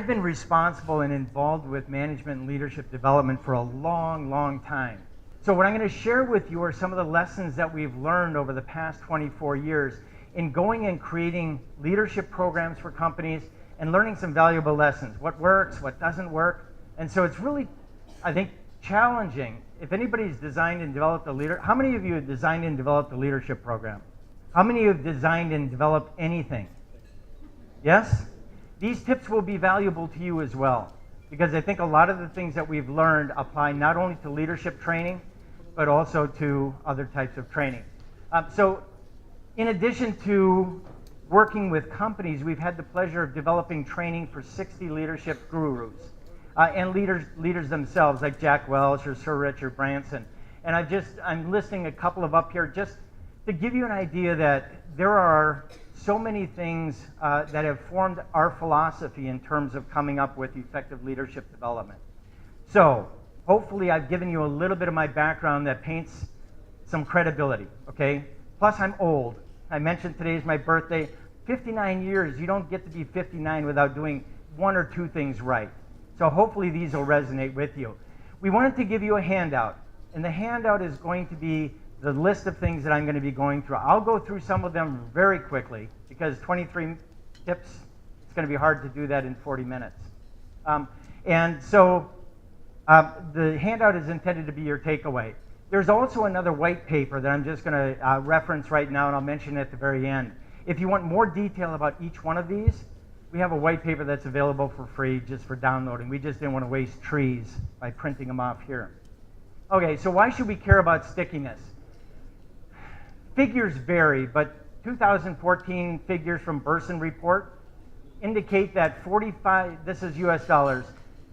I've been responsible and involved with management and leadership development for a long, long time. So what I'm going to share with you are some of the lessons that we've learned over the past 24 years in going and creating leadership programs for companies and learning some valuable lessons. What works, what doesn't work. And so it's really, I think, challenging. If anybody's designed and developed a leader, how many of you have designed and developed a leadership program? How many of you have designed and developed anything? Yes? These tips will be valuable to you as well, because I think a lot of the things that we've learned apply not only to leadership training, but also to other types of training. So in addition to working with companies, we've had the pleasure of developing training for 60 leadership gurus and leaders themselves, like Jack Welch or Sir Richard Branson. And I'm listing a couple of up here just to give you an idea that there are so many things that have formed our philosophy in terms of coming up with effective leadership development. So hopefully I've given you a little bit of my background that paints some credibility, okay? Plus I'm old. I mentioned today is my birthday. 59 years, you don't get to be 59 without doing one or two things right. So hopefully these will resonate with you. We wanted to give you a handout, and the handout is going to be the list of things that I'm going to be going through. I'll go through some of them very quickly because 23 tips, it's going to be hard to do that in 40 minutes. And so the handout is intended to be your takeaway. There's also another white paper that I'm just going to reference right now, and I'll mention at the very end. If you want more detail about each one of these, we have a white paper that's available for free just for downloading. We just didn't want to waste trees by printing them off here. Okay, so why should we care about stickiness? Figures vary, but 2014 figures from Burson Report indicate that this is US dollars,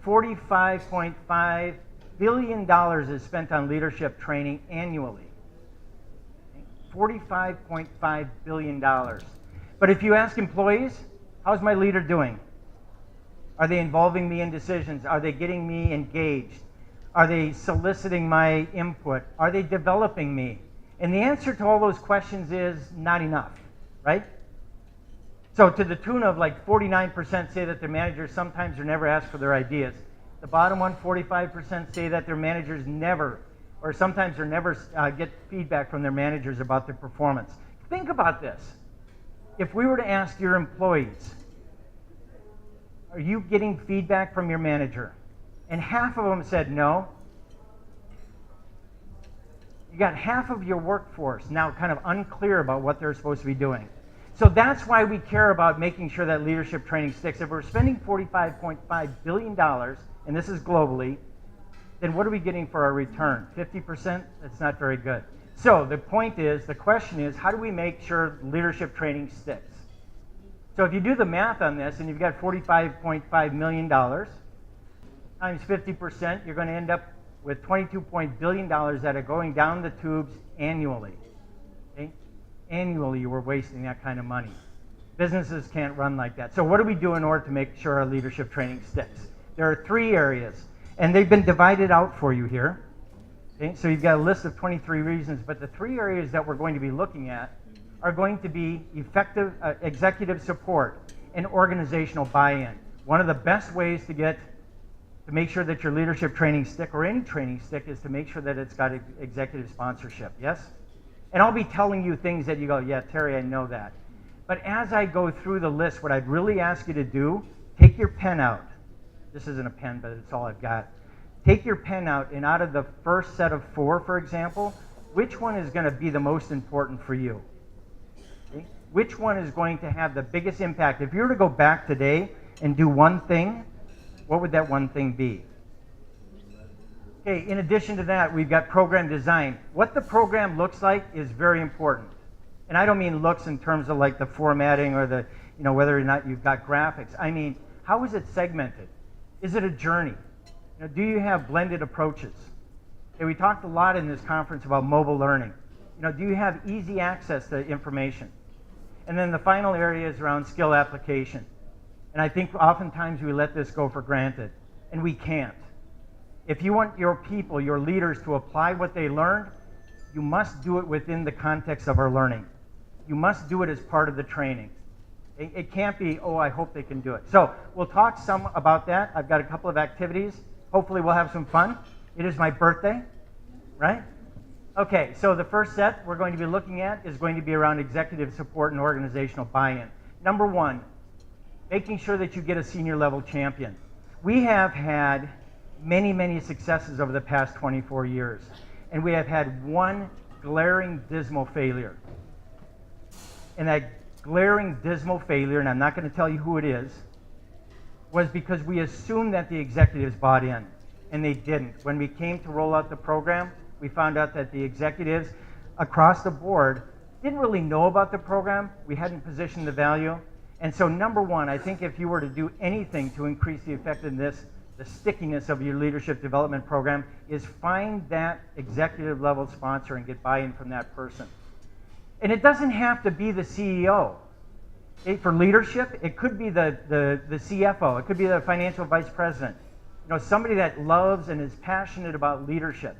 $45.5 billion is spent on leadership training annually. $45.5 billion. But if you ask employees, how's my leader doing? Are they involving me in decisions? Are they getting me engaged? Are they soliciting my input? Are they developing me? And the answer to all those questions is not enough, right? So to the tune of like 49% say that their managers sometimes or never ask for their ideas. The bottom one, 45% say that their managers never, or sometimes or never get feedback from their managers about their performance. Think about this. If we were to ask your employees, are you getting feedback from your manager? And half of them said no. You got half of your workforce now kind of unclear about what they're supposed to be doing. So that's why we care about making sure that leadership training sticks. If we're spending $45.5 billion, and this is globally, then what are we getting for our return? 50%? That's not very good. So the point is, the question is, how do we make sure leadership training sticks? So if you do the math on this, and you've got $45.5 million times 50%, you're going to end up with $22 billion that are going down the tubes annually. Okay? Annually, you were wasting that kind of money. Businesses can't run like that. So what do we do in order to make sure our leadership training sticks? There are 3 areas, and they've been divided out for you here. Okay? So you've got a list of 23 reasons, but the 3 areas that we're going to be looking at are going to be effective executive support and organizational buy-in. One of the best ways to make sure that your leadership training stick or any training stick is to make sure that it's got executive sponsorship, yes? And I'll be telling you things that you go, yeah, Terry, I know that. But as I go through the list, what I'd really ask you to do, take your pen out. This isn't a pen, but it's all I've got. Take your pen out, and out of the first set of 4, for example, which one is going to be the most important for you? Okay? Which one is going to have the biggest impact? If you were to go back today and do one thing, what would that one thing be? Okay, in addition to that, we've got program design. What the program looks like is very important. And I don't mean looks in terms of like the formatting or the, whether or not you've got graphics. I mean, how is it segmented? Is it a journey? Do you have blended approaches? Okay, we talked a lot in this conference about mobile learning. Do you have easy access to information? And then the final area is around skill application. And I think oftentimes we let this go for granted, and we can't. If you want your people, your leaders, to apply what they learned, you must do it within the context of our learning. You must do it as part of the training. It can't be, oh, I hope they can do it. So we'll talk some about that. I've got a couple of activities. Hopefully we'll have some fun. It is my birthday, right? Okay, so the first set we're going to be looking at is going to be around executive support and organizational buy-in. Number one, making sure that you get a senior level champion. We have had many, many successes over the past 24 years, and we have had one glaring, dismal failure. And that glaring, dismal failure, and I'm not going to tell you who it is, was because we assumed that the executives bought in, and they didn't. When we came to roll out the program, we found out that the executives across the board didn't really know about the program. We hadn't positioned the value. And so number one, I think if you were to do anything to increase the effectiveness, the stickiness of your leadership development program, is find that executive level sponsor and get buy-in from that person. And it doesn't have to be the CEO. For leadership, it could be the CFO. It could be the financial vice president. You know, somebody that loves and is passionate about leadership.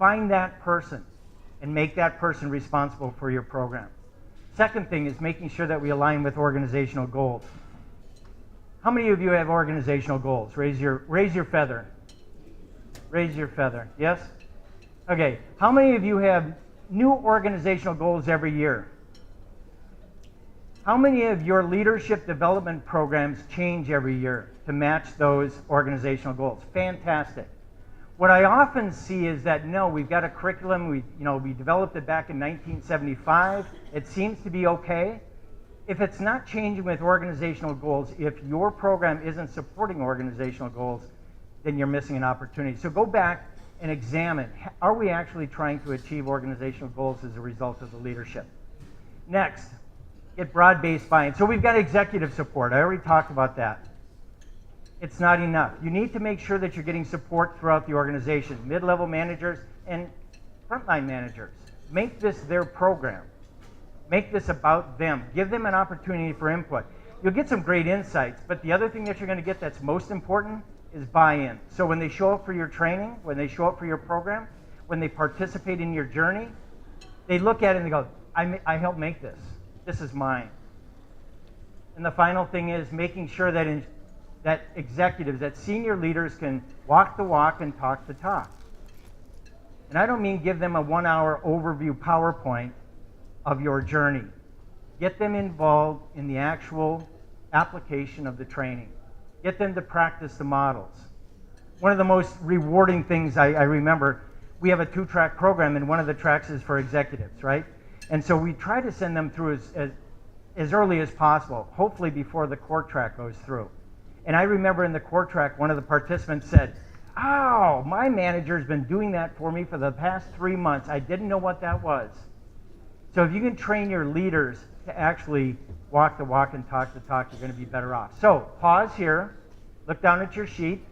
Find that person and make that person responsible for your program. Second thing is making sure that we align with organizational goals. How many of you have organizational goals? Raise your feather. Raise your feather. Yes? Okay. How many of you have new organizational goals every year? How many of your leadership development programs change every year to match those organizational goals? Fantastic. What I often see is that, no, we've got a curriculum, we developed it back in 1975, it seems to be okay. If it's not changing with organizational goals, if your program isn't supporting organizational goals, then you're missing an opportunity. So go back and examine, are we actually trying to achieve organizational goals as a result of the leadership? Next, get broad-based buy-in. So we've got executive support. I already talked about that. It's not enough. You need to make sure that you're getting support throughout the organization, mid-level managers and frontline managers. Make this their program. Make this about them. Give them an opportunity for input. You'll get some great insights, but the other thing that you're going to get that's most important is buy-in. So when they show up for your training, when they show up for your program, when they participate in your journey, they look at it and they go, I helped make this. This is mine. And the final thing is making sure that that executives, that senior leaders can walk the walk and talk the talk. And I don't mean give them a 1-hour overview PowerPoint of your journey. Get them involved in the actual application of the training. Get them to practice the models. One of the most rewarding things I remember, we have a 2-track program, and one of the tracks is for executives, right? And so we try to send them through as early as possible, hopefully before the core track goes through. And I remember in the core track, one of the participants said, "Oh, my manager's been doing that for me for the past 3 months. I didn't know what that was." So if you can train your leaders to actually walk the walk and talk the talk, you're going to be better off. So pause here, look down at your sheet,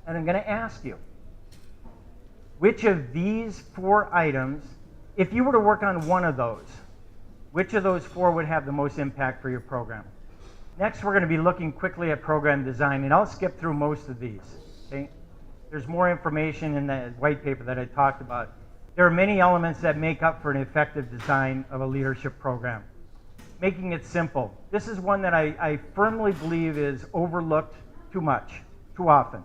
and I'm going to ask you, which of these 4 items, if you were to work on one of those, which of those 4 would have the most impact for your program? Next, we're going to be looking quickly at program design, and I'll skip through most of these. Okay? There's more information in the white paper that I talked about. There are many elements that make up for an effective design of a leadership program. Making it simple. This is one that I firmly believe is overlooked too much, too often.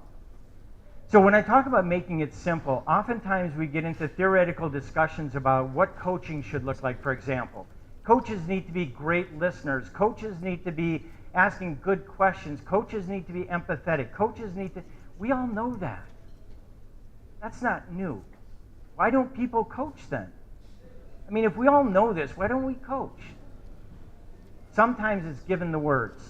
So when I talk about making it simple, oftentimes we get into theoretical discussions about what coaching should look like, for example. Coaches need to be great listeners. Coaches need to be asking good questions. Coaches need to be empathetic. Coaches need to... We all know that. That's not new. Why don't people coach then? I mean, if we all know this, why don't we coach? Sometimes it's given the words.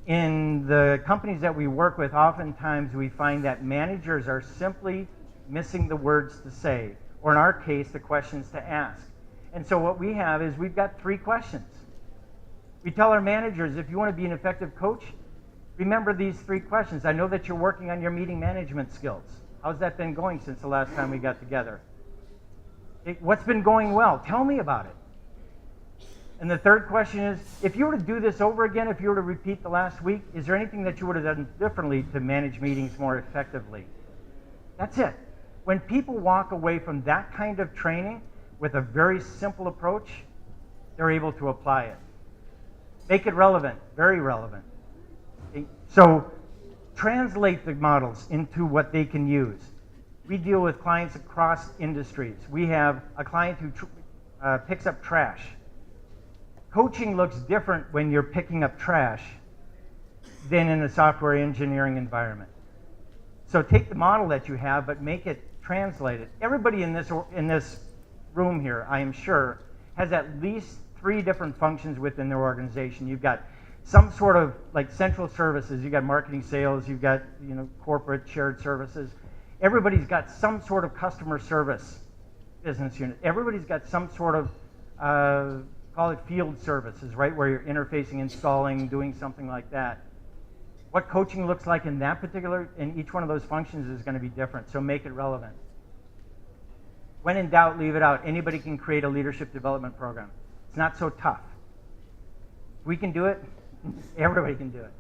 In the companies that we work with, oftentimes we find that managers are simply missing the words to say, or in our case, the questions to ask. And so what we have is we've got 3 questions. We tell our managers, if you want to be an effective coach, remember these 3 questions. I know that you're working on your meeting management skills. How's that been going since the last time we got together? What's been going well? Tell me about it. And the third question is, if you were to do this over again, if you were to repeat the last week, is there anything that you would have done differently to manage meetings more effectively? That's it. When people walk away from that kind of training with a very simple approach, they're able to apply it. Make it relevant, very relevant. Okay? So translate the models into what they can use. We deal with clients across industries. We have a client who picks up trash. Coaching looks different when you're picking up trash than in a software engineering environment. So take the model that you have, but make it translated. Everybody in this room here, I am sure, has at least 3 different functions within their organization. You've got some sort of like central services. You've got marketing, sales. You've got corporate shared services. Everybody's got some sort of customer service business unit. Everybody's got some sort of call it field services, right, where you're interfacing, installing, doing something like that. What coaching looks like in each one of those functions is going to be different, so make it relevant. When in doubt, leave it out. Anybody can create a leadership development program. It's not so tough. If we can do it, everybody can do it.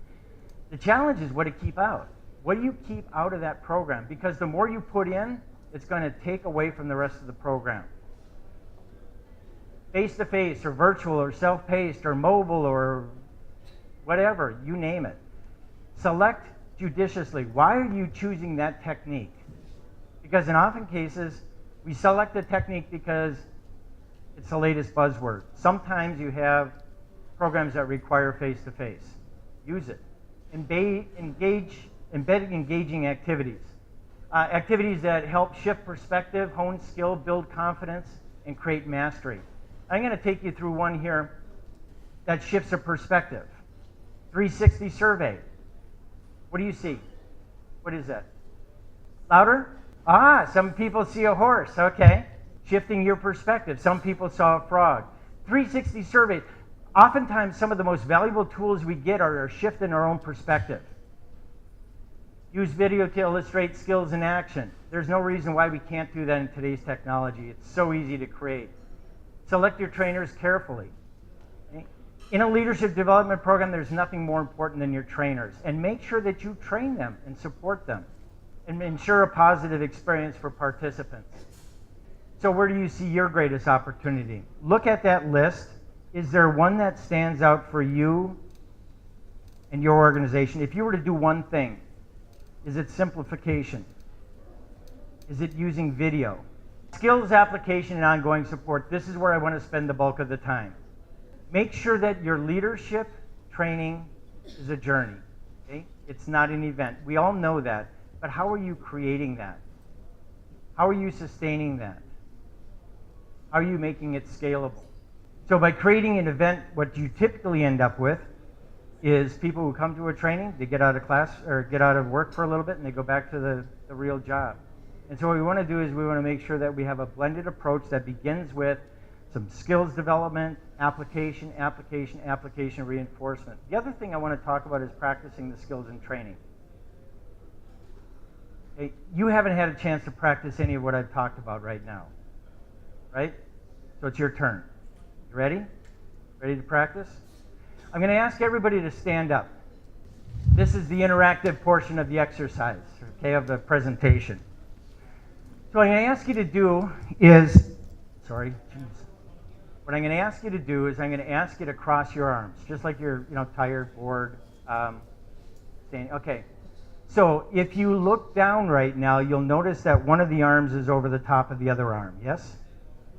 The challenge is what to keep out. What do you keep out of that program? Because the more you put in, it's going to take away from the rest of the program. Face-to-face or virtual or self-paced or mobile or whatever, you name it. Select judiciously. Why are you choosing that technique? Because in often cases, we select a technique because it's the latest buzzword. Sometimes you have programs that require face-to-face. Use it. Embed engaging activities. Activities that help shift perspective, hone skill, build confidence, and create mastery. I'm going to take you through one here that shifts a perspective. 360 survey. What do you see? What is that? Louder? Some people see a horse. Okay. Shifting your perspective. Some people saw a frog. 360 survey. Oftentimes, some of the most valuable tools we get are shifting our own perspective. Use video to illustrate skills in action. There's no reason why we can't do that in today's technology. It's so easy to create. Select your trainers carefully. In a leadership development program, there's nothing more important than your trainers. And make sure that you train them and support them and ensure a positive experience for participants. So where do you see your greatest opportunity? Look at that list. Is there one that stands out for you and your organization? If you were to do one thing, is it simplification? Is it using video? Skills application and ongoing support. This is where I want to spend the bulk of the time. Make sure that your leadership training is a journey. Okay? It's not an event. We all know that. But how are you creating that? How are you sustaining that? How are you making it scalable? So by creating an event, what you typically end up with is people who come to a training, they get out of class or get out of work for a little bit and they go back to the real job. And so what we want to do is we want to make sure that we have a blended approach that begins with some skills development, application, reinforcement. The other thing I want to talk about is practicing the skills in training. Okay, you haven't had a chance to practice any of what I've talked about right now, right? So it's your turn. You ready? Ready to practice? I'm going to ask everybody to stand up. This is the interactive portion of the exercise, okay, of the presentation. So what I'm going to ask you to do is, what I'm going to ask you to do is I'm going to ask you to cross your arms, just like you're, tired, bored, saying, okay. So if you look down right now, you'll notice that one of the arms is over the top of the other arm, yes?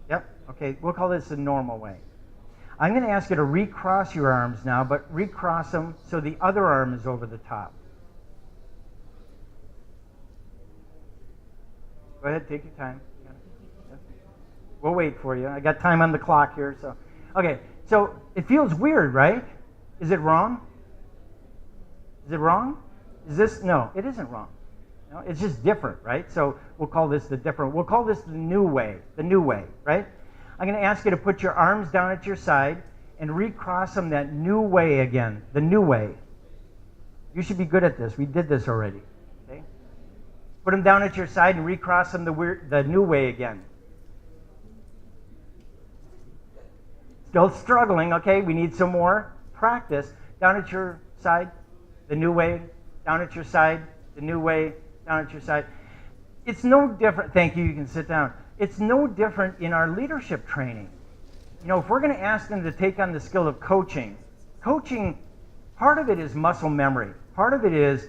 Yep, okay, we'll call this the normal way. I'm going to ask you to recross your arms now, but recross them so the other arm is over the top. Go ahead, take your time. We'll wait for you. I got time on the clock here. So, okay, so it feels weird, right? Is it wrong? Is it wrong? No, it isn't wrong. No, it's just different, right? So we'll call this we'll call this the new way, right? I'm going to ask you to put your arms down at your side and recross them that new way again, the new way. You should be good at this. We did this already. Okay? Put them down at your side and recross them the new way again. Still struggling, okay? We need some more practice. Down at your side, the new way. Down at your side, the new way. Down at your side. It's no different. Thank you. You can sit down. It's no different in our leadership training. If we're going to ask them to take on the skill of coaching, Coaching, part of it is muscle memory. Part of it is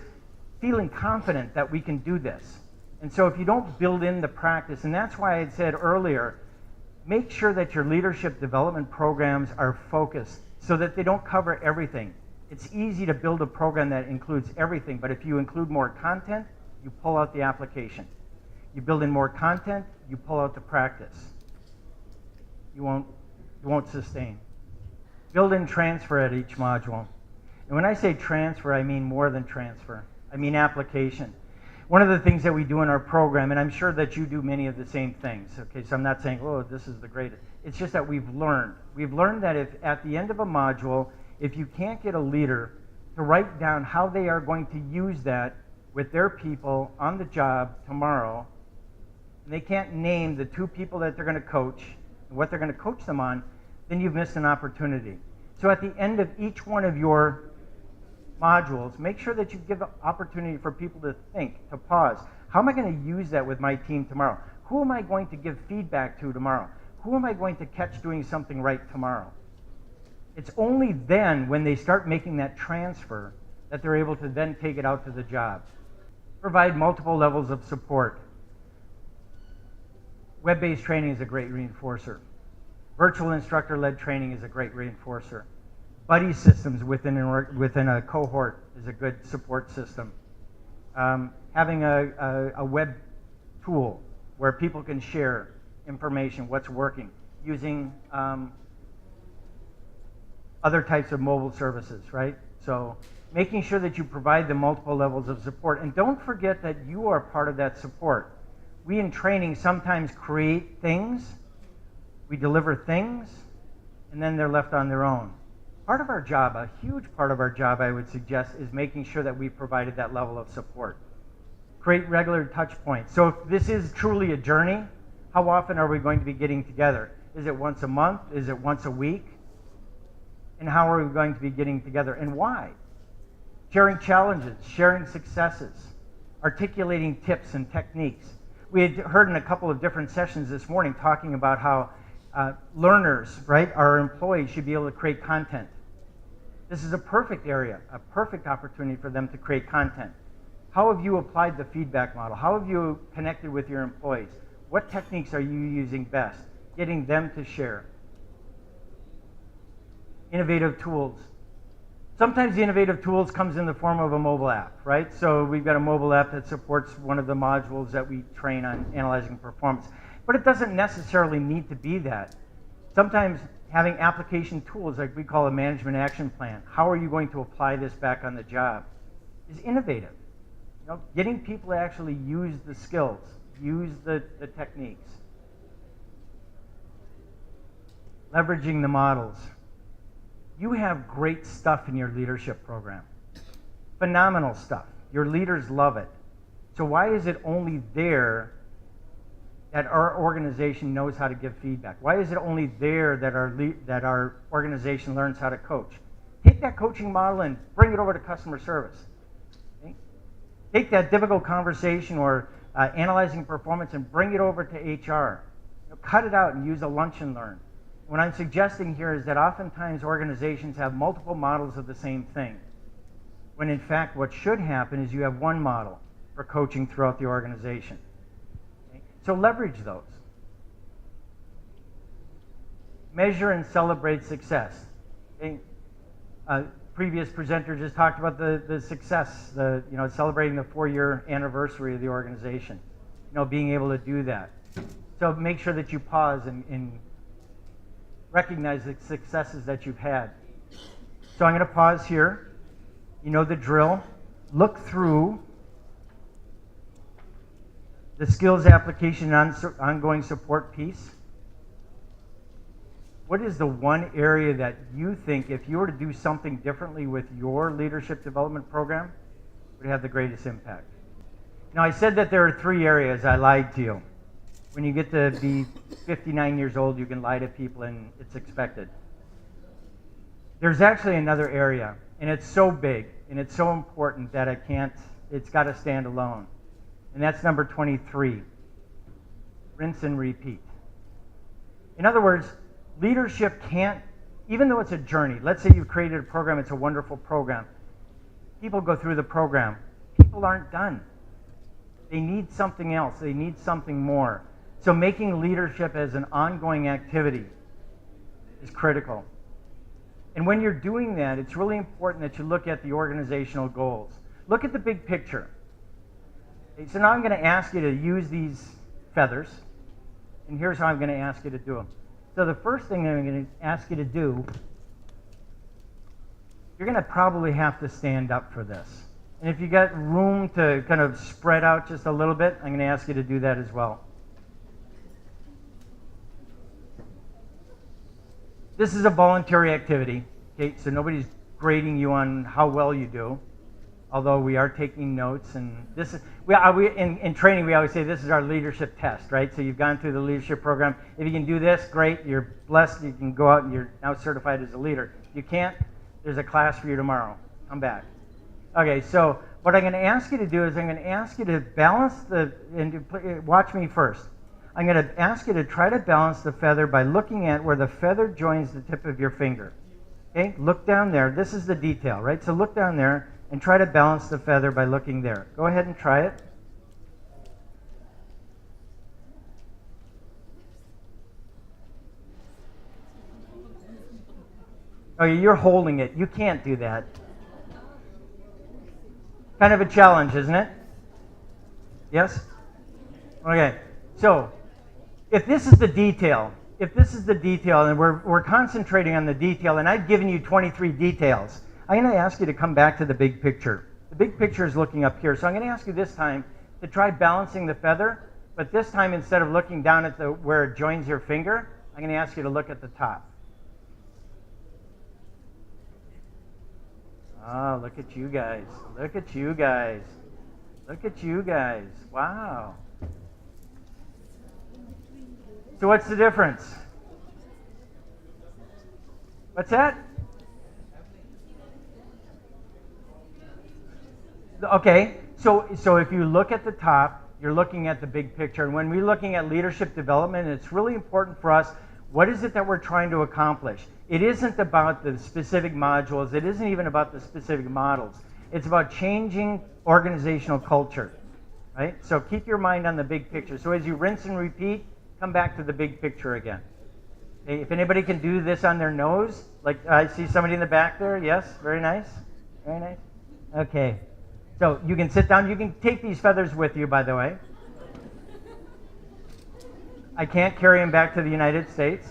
feeling confident that we can do this. And so if you don't build in the practice, and that's why I had said earlier, make sure that your leadership development programs are focused so that they don't cover everything. It's easy to build a program that includes everything, but if you include more content, you pull out the application. You build in more content, you pull out the practice. You won't sustain. Build in transfer at each module. And when I say transfer, I mean more than transfer. I mean application. One of the things that we do in our program, and I'm sure that you do many of the same things, okay, so I'm not saying, oh, this is the greatest. It's just that we've learned that if at the end of a module, if you can't get a leader to write down how they are going to use that with their people on the job tomorrow, and they can't name the 2 people that they're going to coach and what they're going to coach them on, then you've missed an opportunity. So at the end of each one of your modules, make sure that you give an opportunity for people to think, to pause. How am I going to use that with my team tomorrow? Who am I going to give feedback to tomorrow? Who am I going to catch doing something right tomorrow? It's only then, when they start making that transfer, that they're able to then take it out to the job. Provide multiple levels of support. Web-based training is a great reinforcer. Virtual instructor-led training is a great reinforcer. Buddy systems within a cohort is a good support system. Having a web tool where people can share information, what's working, using other types of mobile services, right? So making sure that you provide the multiple levels of support. And don't forget that you are part of that support. We in training sometimes create things, we deliver things, and then they're left on their own. Part of our job, a huge part of our job, I would suggest, is making sure that we've provided that level of support. Create regular touch points. So if this is truly a journey, how often are we going to be getting together? Is it once a month? Is it once a week? And how are we going to be getting together, and why? Sharing challenges, sharing successes, articulating tips and techniques. We had heard in a couple of different sessions this morning talking about how learners, right, our employees should be able to create content. This is a perfect area, a perfect opportunity for them to create content. How have you applied the feedback model? How have you connected with your employees? What techniques are you using best? Getting them to share. Innovative tools. Sometimes the innovative tools comes in the form of a mobile app, right? So we've got a mobile app that supports one of the modules that we train on analyzing performance. But it doesn't necessarily need to be that. Sometimes having application tools, like we call a management action plan, how are you going to apply this back on the job, is innovative. You know, getting people to actually use the skills, use the techniques. Leveraging the models. You have great stuff in your leadership program. Phenomenal stuff. Your leaders love it. So why is it only there that our organization knows how to give feedback? Why is it only there that our organization learns how to coach? Take that coaching model and bring it over to customer service. Okay? Take that difficult conversation or analyzing performance and bring it over to HR. You know, cut it out and use a lunch and learn. What I'm suggesting here is that oftentimes organizations have multiple models of the same thing, when in fact what should happen is you have one model for coaching throughout the organization. Okay? So leverage those. Measure and celebrate success. Okay? Previous presenter just talked about the success, celebrating the 4-year anniversary of the organization, being able to do that. So make sure that you pause and recognize the successes that you've had. So I'm going to pause here. You know the drill. Look through the skills application and ongoing support piece. What is the one area that you think, if you were to do something differently with your leadership development program, would have the greatest impact? Now, I said that there are 3 areas. I lied to you. When you get to be 59 years old, you can lie to people and it's expected. There's actually another area, and it's so big and it's so important that it's got to stand alone. And that's number 23. Rinse and repeat. In other words, leadership can't even though it's a journey, let's say you've created a program, it's a wonderful program. People go through the program. People aren't done. They need something else. They need something more. So making leadership as an ongoing activity is critical. And when you're doing that, it's really important that you look at the organizational goals. Look at the big picture. Okay, so now I'm going to ask you to use these feathers, and here's how I'm going to ask you to do them. So the first thing I'm going to ask you to do, you're going to probably have to stand up for this. And if you got room to kind of spread out just a little bit, I'm going to ask you to do that as well. This is a voluntary activity, okay? So nobody's grading you on how well you do, although we are taking notes. And this is in training, we always say this is our leadership test, right? So you've gone through the leadership program. If you can do this, great. You're blessed. You can go out and you're now certified as a leader. If you can't, there's a class for you tomorrow. Come back. Okay, so what I'm going to ask you to do is I'm going to ask you to balance watch me first. I'm going to ask you to try to balance the feather by looking at where the feather joins the tip of your finger. Okay, look down there. This is the detail, right? So look down there and try to balance the feather by looking there. Go ahead and try it. Oh, you're holding it. You can't do that. Kind of a challenge, isn't it? Yes? Okay. So, if this is the detail, and we're concentrating on the detail, and I've given you 23 details, I'm going to ask you to come back to the big picture. The big picture is looking up here. So I'm going to ask you this time to try balancing the feather, but this time instead of looking down at where it joins your finger, I'm going to ask you to look at the top. Oh, look at you guys. Look at you guys. Look at you guys. Wow. So what's the difference? What's that? Okay, so if you look at the top, you're looking at the big picture. And when we're looking at leadership development, it's really important for us, what is it that we're trying to accomplish? It isn't about the specific modules. It isn't even about the specific models. It's about changing organizational culture, right? So keep your mind on the big picture. So as you rinse and repeat, come back to the big picture again. Okay, if anybody can do this on their nose, like I see somebody in the back there, yes, very nice, very nice. Okay, so you can sit down. You can take these feathers with you, by the way. I can't carry them back to the United States.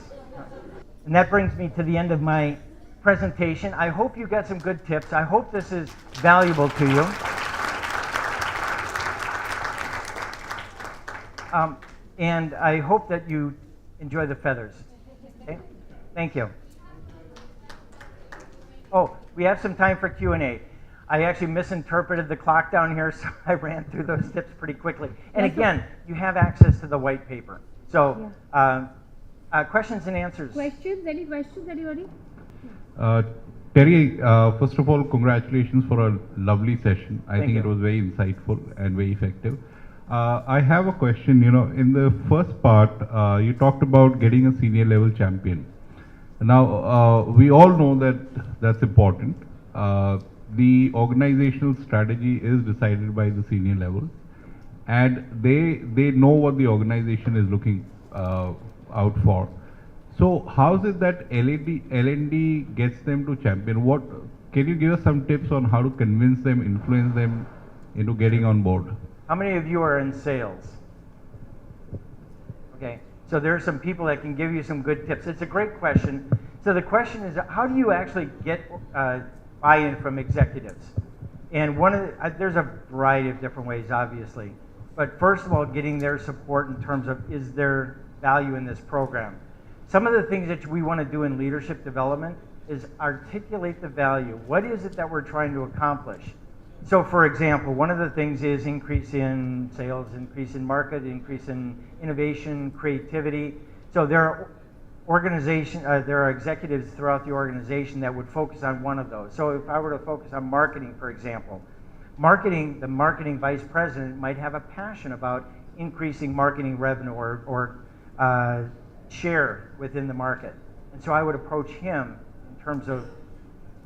And that brings me to the end of my presentation. I hope you got some good tips. I hope this is valuable to you. And I hope that you enjoy the feathers. Okay? Thank you. Oh, we have some time for Q&A. I actually misinterpreted the clock down here, so I ran through those tips pretty quickly. And again, you have access to the white paper. So, questions and answers. Questions? Any questions, anybody? Terry, first of all, congratulations for a lovely session. I think it was very insightful and very effective. I have a question. You know, in the first part, you talked about getting a senior level champion. Now, we all know that that's important. The organizational strategy is decided by the senior level, and they know what the organization is looking out for. So how is it that L&D gets them to champion? What can you give us some tips on how to convince them, influence them into getting on board? How many of you are in sales? Okay, so there are some people that can give you some good tips. It's a great question. So the question is, how do you actually get buy-in from executives? And there's a variety of different ways, obviously. But first of all, getting their support in terms of, is there value in this program? Some of the things that we want to do in leadership development is articulate the value. What is it that we're trying to accomplish? So for example, one of the things is increase in sales, increase in market, increase in innovation, creativity. So there are executives throughout the organization that would focus on one of those. So if I were to focus on marketing, for example, the marketing vice president might have a passion about increasing marketing revenue or share within the market. And so I would approach him terms of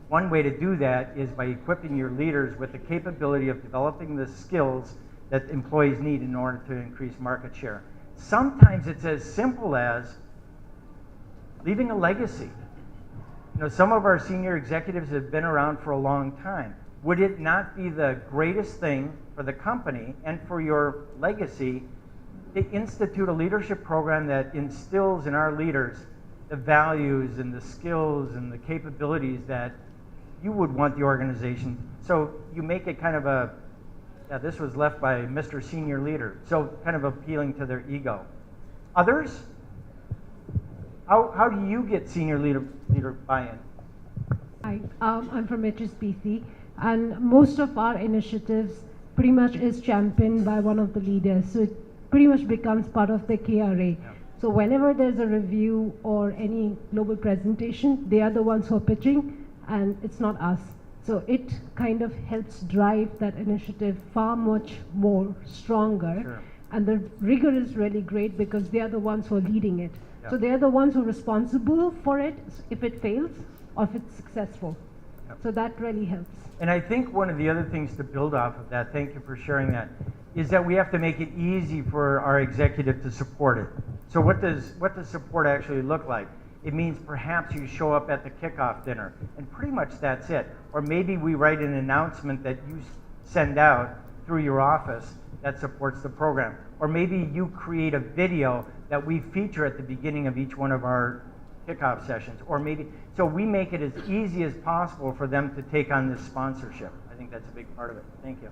one way to do that is by equipping your leaders with the capability of developing the skills that employees need in order to increase market share. Sometimes it's as simple as leaving a legacy. You know, some of our senior executives have been around for a long time. Would it not be the greatest thing for the company and for your legacy to institute a leadership program that instills in our leaders the values and the skills and the capabilities that you would want the organization? So you make it kind of a, yeah, this was left by Mr. Senior Leader, so kind of appealing to their ego. Others? How do you get senior leader buy-in? Hi, I'm from HSBC, and most of our initiatives pretty much is championed by one of the leaders. So it pretty much becomes part of the KRA. Yeah. So whenever there's a review or any global presentation, they are the ones who are pitching, and it's not us. So it kind of helps drive that initiative far much more stronger. Sure. And the rigor is really great because they are the ones who are leading it. Yeah. So they are the ones who are responsible for it if it fails or if it's successful. Yep. So that really helps. And I think one of the other things to build off of that, thank you for sharing that, is that we have to make it easy for our executive to support it. So what does support actually look like? It means perhaps you show up at the kickoff dinner, and pretty much that's it. Or maybe we write an announcement that you send out through your office that supports the program. Or maybe you create a video that we feature at the beginning of each one of our kickoff sessions. Or maybe, so we make it as easy as possible for them to take on this sponsorship. I think that's a big part of it. Thank you.